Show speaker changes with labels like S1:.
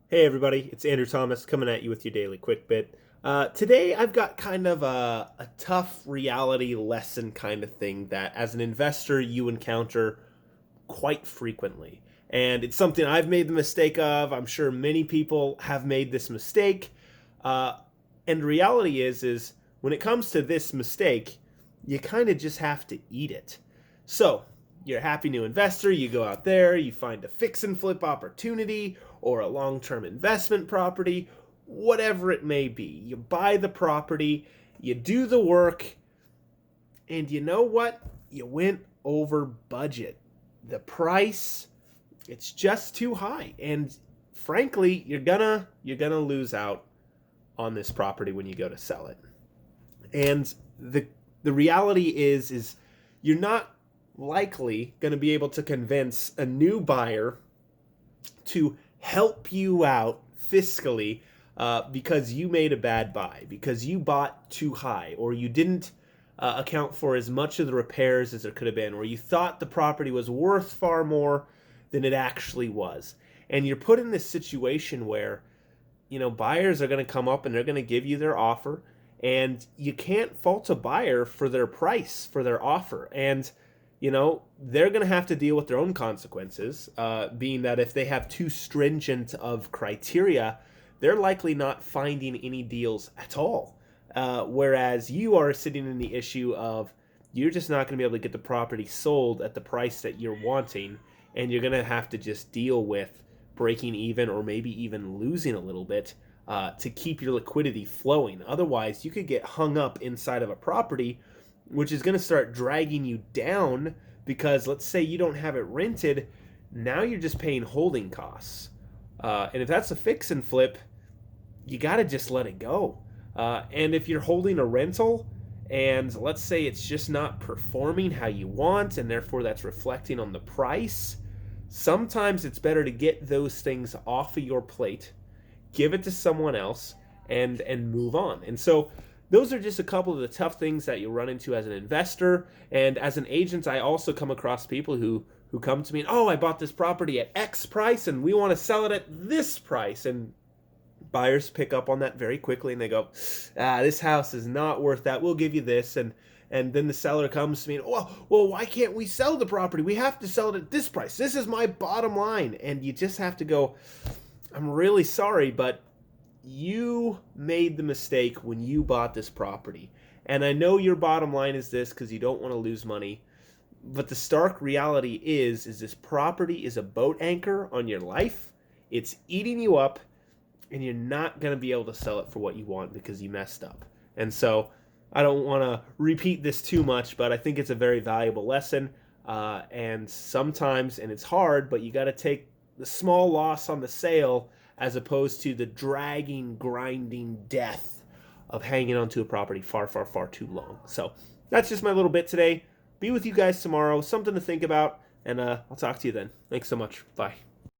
S1: Hey everybody, it's Andrew Thomas coming at you with your daily quick bit. Today I've got kind of a tough reality lesson kind of thing that as an investor you encounter quite frequently. And it's something I've made the mistake of. I'm sure many people have made this mistake. Uh, and the reality is when it comes to this mistake, you kind of just have to eat it. So, you're a happy new investor, you go out there, you find a fix and flip opportunity or a long term investment property, whatever it may be. You buy the property, you do the work, and you know what? You went over budget. The price, it's just too high. And frankly, you're gonna lose out on this property when you go to sell it. And the reality is you're not likely going to be able to convince a new buyer to help you out fiscally because you made a bad buy, because you bought too high, or you didn't account for as much of the repairs as there could have been, or you thought the property was worth far more than it actually was. And you're put in this situation where, buyers are going to come up and they're going to give you their offer, and you can't fault a buyer for their price, for their offer. And they're going to have to deal with their own consequences, being that if they have too stringent of criteria, they're likely not finding any deals at all. Whereas you are sitting in the issue of you're just not going to be able to get the property sold at the price that you're wanting, and you're going to have to just deal with breaking even or maybe even losing a little bit to keep your liquidity flowing. Otherwise, you could get hung up inside of a property, which is going to start dragging you down because let's say you don't have it rented, now you're just paying holding costs. And if that's a fix and flip, you got to just let it go. And if you're holding a rental and let's say it's just not performing how you want and therefore that's reflecting on the price, sometimes it's better to get those things off of your plate, give it to someone else, and move on. And so those are just a couple of the tough things that you'll run into as an investor. And as an agent, I also come across people who come to me and, oh, I bought this property at X price and we want to sell it at this price. And buyers pick up on that very quickly and they go, this house is not worth that. We'll give you this. And then the seller comes to me and, well, why can't we sell the property? We have to sell it at this price. This is my bottom line. And you just have to go, I'm really sorry, but you made the mistake when you bought this property. And I know your bottom line is this because you don't want to lose money. But the stark reality is this property is a boat anchor on your life. It's eating you up, and you're not going to be able to sell it for what you want because you messed up. And so I don't want to repeat this too much, but I think it's a very valuable lesson. And sometimes, and it's hard, but you got to take the small loss on the sale as opposed to the dragging, grinding death of hanging onto a property far, far, far too long. So that's just my little bit today. Be with you guys tomorrow. Something to think about, and I'll talk to you then. Thanks so much. Bye.